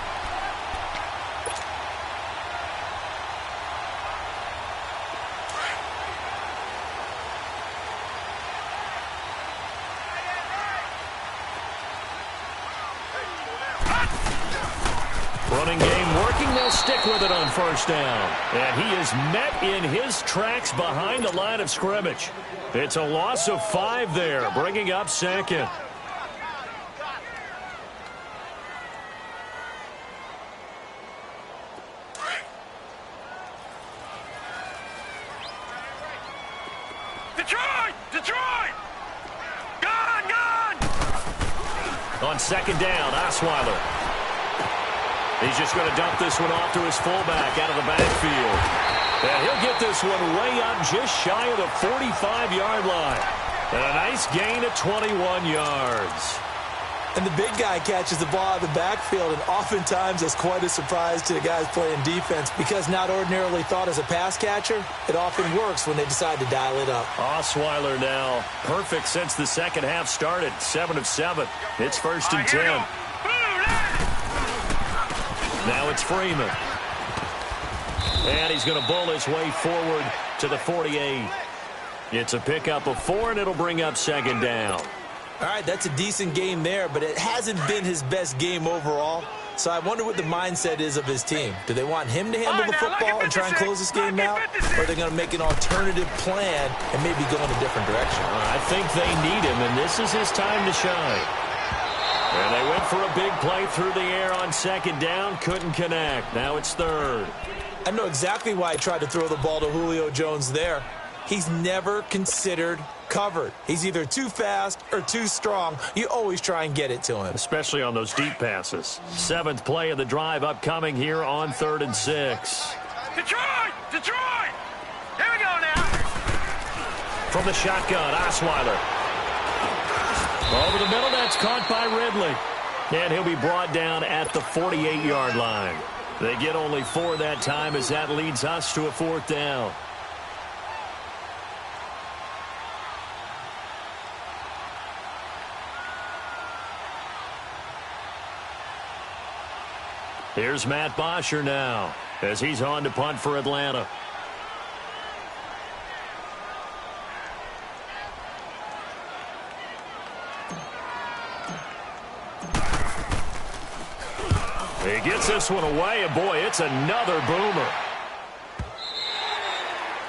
Running game working. They'll stick with it on 1st down. And he is met in his tracks behind the line of scrimmage. It's a loss of 5 there, bringing up 2nd. Detroit! Gone! On 2nd down, Osweiler. He's just going to dump this one off to his fullback out of the backfield. And he'll get this one way up just shy of the 45-yard line. And a nice gain of 21 yards. And the big guy catches the ball out of the backfield, and oftentimes that's quite a surprise to the guys playing defense because not ordinarily thought as a pass catcher, it often works when they decide to dial it up. Osweiler now perfect since the second half started. 7 of 7. It's 1st and 10. Now it's Freeman. And he's going to bull his way forward to the 48. It's a pickup of 4, and it'll bring up 2nd down. All right, that's a decent game there, but it hasn't been his best game overall. So I wonder what the mindset is of his team. Do they want him to handle the football and try and close this game out? Or are they going to make an alternative plan and maybe go in a different direction? I think they need him, and this is his time to shine. And they went for a big play through the air on 2nd down. Couldn't connect. Now it's 3rd. I know exactly why I tried to throw the ball to Julio Jones there. He's never considered covered. He's either too fast or too strong. You always try and get it to him. Especially on those deep passes. 7th play of the drive upcoming here on 3rd and 6. Detroit! Detroit! Here we go now. From the shotgun, Osweiler. Over the middle, that's caught by Ridley. And he'll be brought down at the 48-yard line. They get only 4 that time as that leads us to a 4th down. Here's Matt Bosher now as he's on to punt for Atlanta. He gets this one away, and boy, it's another boomer.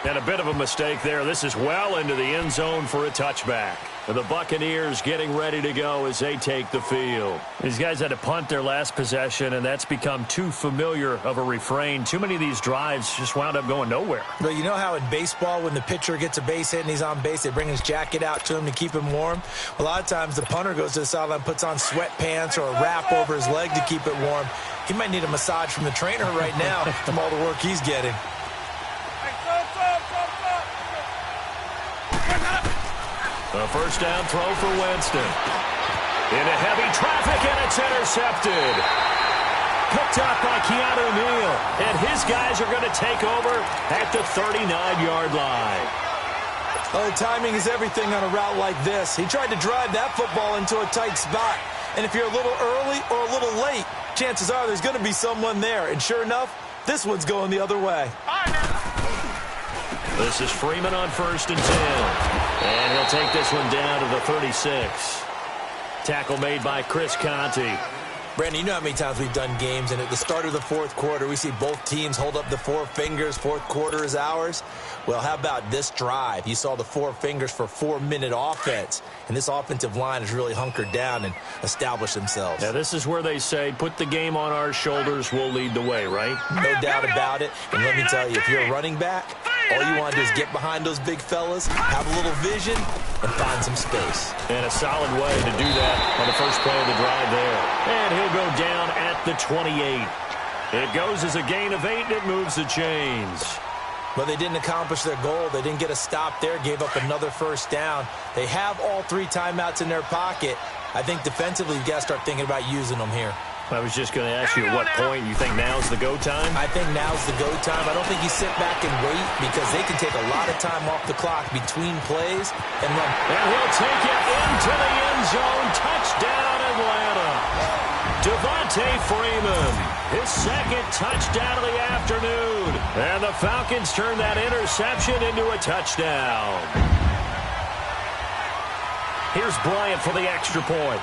And a bit of a mistake there. This is well into the end zone for a touchback. The Buccaneers getting ready to go as they take the field. These guys had to punt their last possession, and that's become too familiar of a refrain. Too many of these drives just wound up going nowhere. Well, you know how in baseball when the pitcher gets a base hit and he's on base, they bring his jacket out to him to keep him warm? A lot of times the punter goes to the sideline, puts on sweatpants or a wrap over his leg to keep it warm. He might need a massage from the trainer right now from all the work he's getting. A 1st down throw for Winston. Into heavy traffic, and it's intercepted. Picked up by Keanu Neal. And his guys are going to take over at the 39-yard line. Well, the timing is everything on a route like this. He tried to drive that football into a tight spot. And if you're a little early or a little late, chances are there's going to be someone there. And sure enough, this one's going the other way. This is Freeman on 1st and 10. And he'll take this one down to the 36. Tackle made by Chris Conte. Brandon, you know how many times we've done games, and at the start of the 4th quarter, we see both teams hold up the 4 fingers, 4th quarter is ours. Well, how about this drive? You saw the 4 fingers for 4-minute offense, and this offensive line has really hunkered down and established themselves. Now, this is where they say, put the game on our shoulders, we'll lead the way, right? No doubt about it, and let me tell you, if you're a running back, all you want to do is get behind those big fellas, have a little vision, and find some space. And a solid way to do that on the first play of the drive there. And he'll go down at the 28. It goes as a gain of 8, and it moves the chains. But they didn't accomplish their goal. They didn't get a stop there, gave up another 1st down. They have all 3 timeouts in their pocket. I think defensively, you've got to start thinking about using them here. I was just going to ask you at what point you think now's the go time? I think now's the go time. I don't think you sit back and wait because they can take a lot of time off the clock between plays and run. And he'll take it into the end zone. Touchdown, Atlanta. Devontae Freeman, his 2nd touchdown of the afternoon. And the Falcons turn that interception into a touchdown. Here's Bryant for the extra point.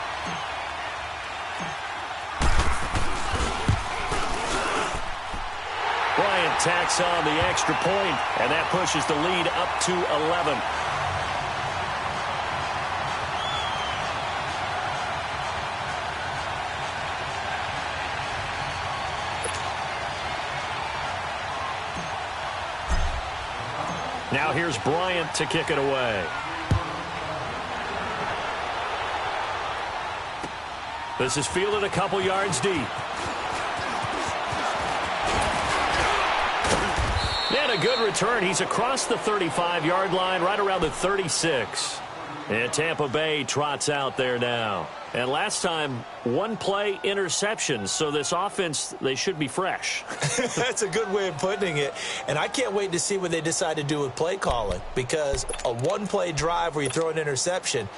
Bryant tacks on the extra point, and that pushes the lead up to 11. Now here's Bryant to kick it away. This is fielded a couple yards deep. And a good return. He's across the 35-yard line, right around the 36. And Tampa Bay trots out there now. And last time, one play interception. So this offense, they should be fresh. That's a good way of putting it. And I can't wait to see what they decide to do with play calling, because a one-play drive where you throw an interception,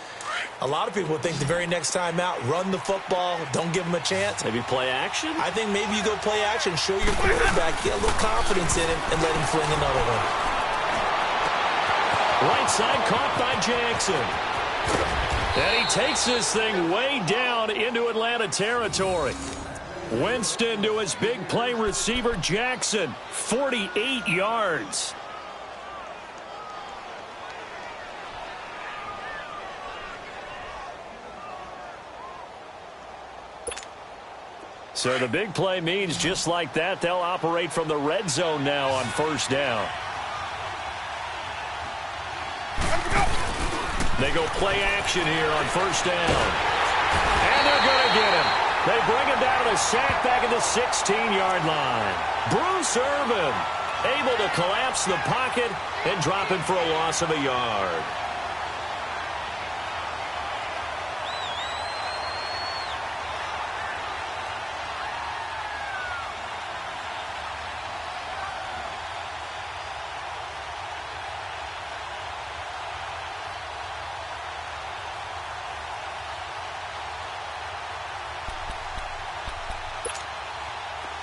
a lot of people would think the very next time out, run the football, don't give them a chance. Maybe play action? I think maybe you go play action, show your quarterback, get a little confidence in him, and let him fling another one. Right side caught by Jackson. And he takes this thing way down into Atlanta territory. Winston to his big play receiver, Jackson. 48 yards. So the big play means just like that, they'll operate from the red zone now on first down. They go play action here on first down. And they're going to get him. They bring him down to the sack back at the 16-yard line. Bruce Irvin able to collapse the pocket and drop him for a loss of a yard.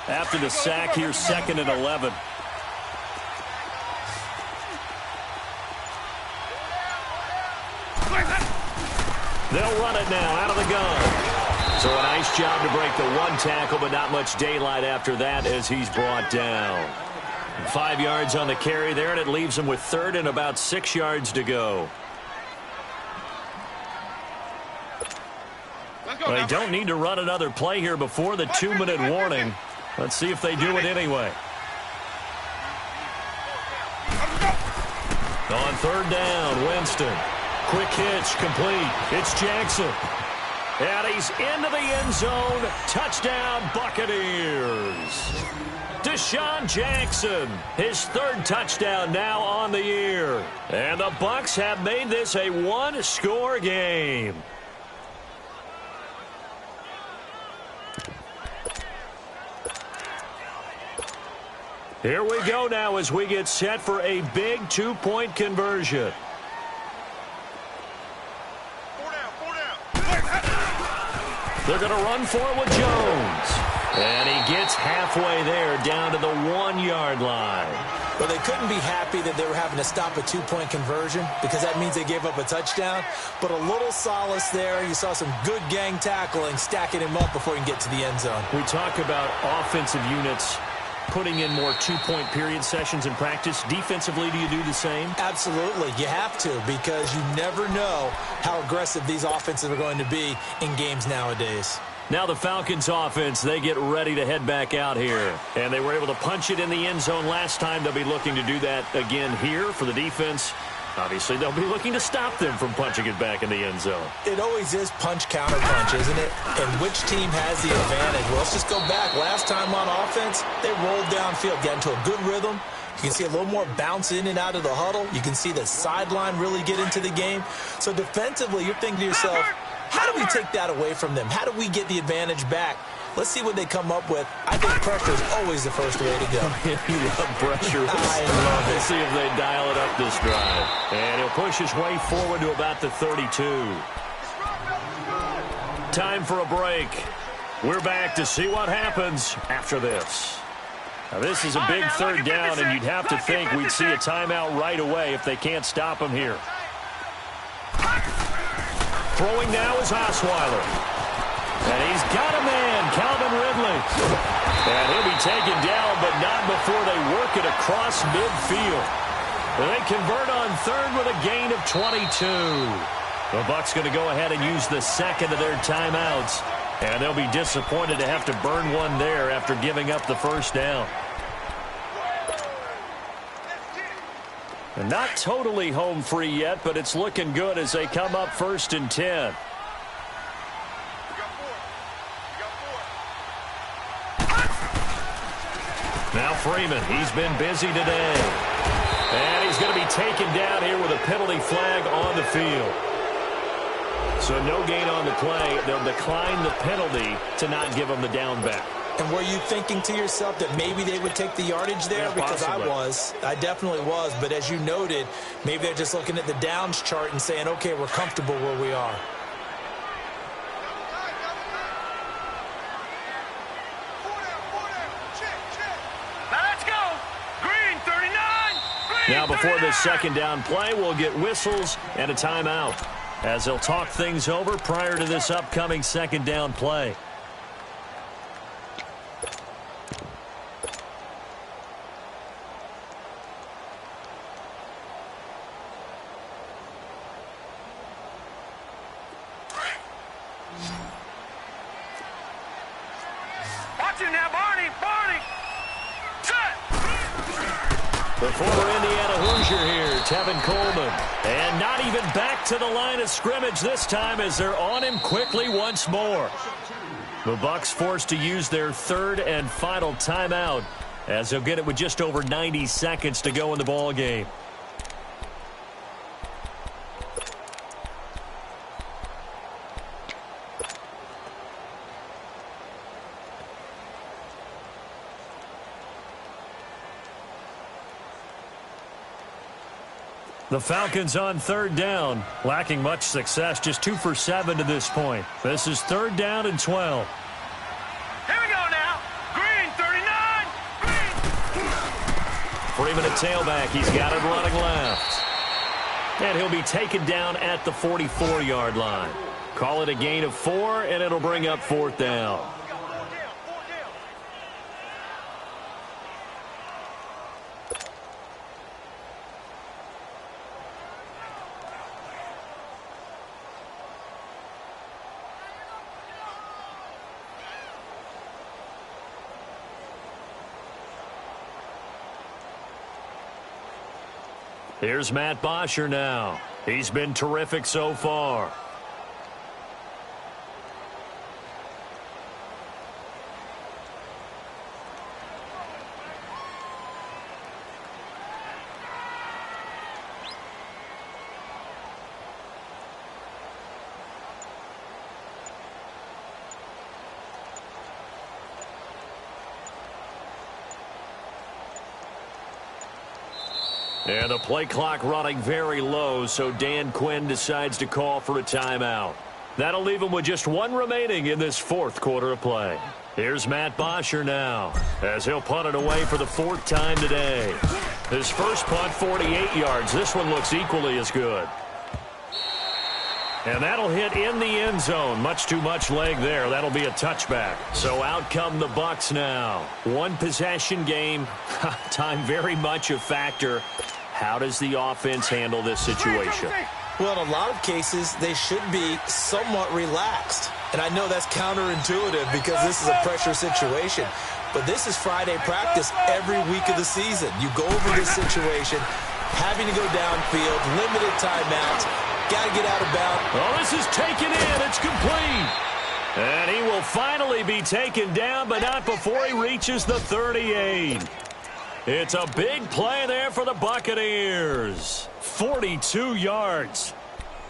After the sack here, 2nd and 11. They'll run it now out of the gun. So a nice job to break the one tackle, but not much daylight after that as he's brought down. 5 yards on the carry there, and it leaves him with 3rd and about 6 yards to go. Well, they don't need to run another play here before the 2-minute warning. Let's see if they do it anyway. On 3rd down, Winston. Quick hitch, complete. It's Jackson. And he's into the end zone. Touchdown, Buccaneers. Deshaun Jackson, his 3rd touchdown now on the year. And the Bucs have made this a one-score game. Here we go now as we get set for a big 2-point conversion. 4 down. They're going to run for it with Jones. And he gets halfway there down to the 1-yard line. Well, they couldn't be happy that they were having to stop a 2-point conversion because that means they gave up a touchdown. But a little solace there. You saw some good gang tackling, stacking him up before he can get to the end zone. We talk about offensive units putting in more 2-point period sessions in practice. Defensively, do you do the same? Absolutely. You have to, because you never know how aggressive these offenses are going to be in games nowadays. Now the Falcons offense, they get ready to head back out here. And they were able to punch it in the end zone last time. They'll be looking to do that again here for the defense. Obviously, they'll be looking to stop them from punching it back in the end zone. It always is punch-counter-punch, isn't it? And which team has the advantage? Well, let's just go back. Last time on offense, they rolled downfield, got into a good rhythm. You can see a little more bounce in and out of the huddle. You can see the sideline really get into the game. So defensively, you're thinking to yourself, how do we take that away from them? How do we get the advantage back? Let's see what they come up with. I think pressure is always the first way to go. You love pressure. I love it. Let's see if they dial it up this drive. And he'll push his way forward to about the 32. Time for a break. We're back to see what happens after this. Now, this is a big 3rd down, and you'd have to think we'd see a timeout right away if they can't stop him here. Throwing now is Osweiler. And he's got a man, Calvin Ridley. And he'll be taken down, but not before they work it across midfield. They convert on 3rd with a gain of 22. The Bucs going to go ahead and use the 2nd of their timeouts. And they'll be disappointed to have to burn one there after giving up the 1st down. And not totally home free yet, but it's looking good as they come up 1st and 10. Now Freeman, he's been busy today. And he's going to be taken down here with a penalty flag on the field. So no gain on the play. They'll decline the penalty to not give them the down back. And were you thinking to yourself that maybe they would take the yardage there? Yeah, because possibly. I definitely was. But as you noted, maybe they're just looking at the downs chart and saying, okay, we're comfortable where we are. Now before this second down play, we'll get whistles and a timeout as they'll talk things over prior to this upcoming second down play. Watch it now, Barney! Set! The former Indiana Hoosier here, Tevin Coleman. And not even back to the line of scrimmage this time as they're on him quickly once more. The Bucs forced to use their third and final timeout as they'll get it with just over 90 seconds to go in the ball game. The Falcons on third down, lacking much success, just 2 for 7 to this point. This is third down and 12. Here we go now. Green, 39. Green. Freeman at tailback. He's got it running left. And he'll be taken down at the 44-yard line. Call it a gain of 4, and it'll bring up fourth down. Here's Matt Bosher now. He's been terrific so far. And the play clock running very low, so Dan Quinn decides to call for a timeout. That'll leave him with just 1 remaining in this fourth quarter of play. Here's Matt Bosher now, as he'll punt it away for the 4th time today. His first punt, 48 yards. This one looks equally as good. And that'll hit in the end zone. Much too much leg there. That'll be a touchback. So out come the Bucs now. 1 possession game. Time very much a factor. How does the offense handle this situation? Well, in a lot of cases, they should be somewhat relaxed. And I know that's counterintuitive because this is a pressure situation. But this is Friday practice every week of the season. You go over this situation, having to go downfield, limited timeouts, got to get out of bounds. Oh, this is taken in. It's complete. And he will finally be taken down, but not before he reaches the 38. It's a big play there for the Buccaneers. 42 yards.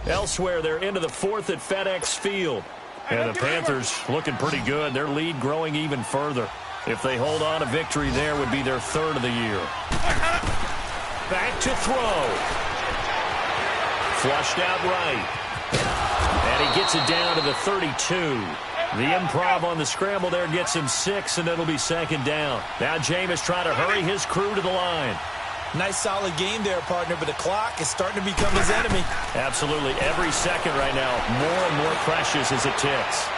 Elsewhere, they're into the 4th at FedEx Field. And the Panthers looking pretty good. Their lead growing even further. If they hold on, a victory there would be their 3rd of the year. Back to throw. Flushed out right. And he gets it down to the 32. The improv on the scramble there gets him 6, and it'll be 2nd down. Now Jameis trying to hurry his crew to the line. Nice solid game there, partner, but the clock is starting to become his enemy. Absolutely. Every second right now, more and more precious as it ticks.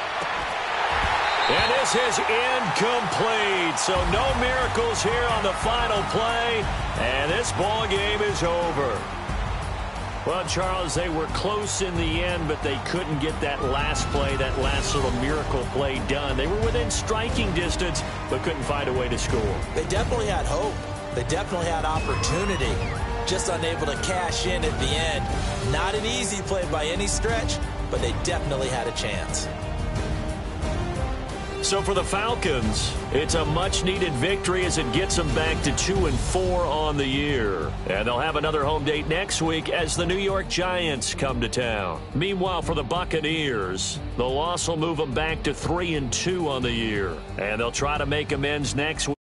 And this is incomplete. So no miracles here on the final play. And this ball game is over. Well, Charles, they were close in the end, but they couldn't get that last play, that last little miracle play done. They were within striking distance, but couldn't find a way to score. They definitely had hope. They definitely had opportunity. Just unable to cash in at the end. Not an easy play by any stretch, but they definitely had a chance. So for the Falcons, it's a much-needed victory as it gets them back to 2-4 on the year. And they'll have another home date next week as the New York Giants come to town. Meanwhile, for the Buccaneers, the loss will move them back to 3-2 on the year. And they'll try to make amends next week.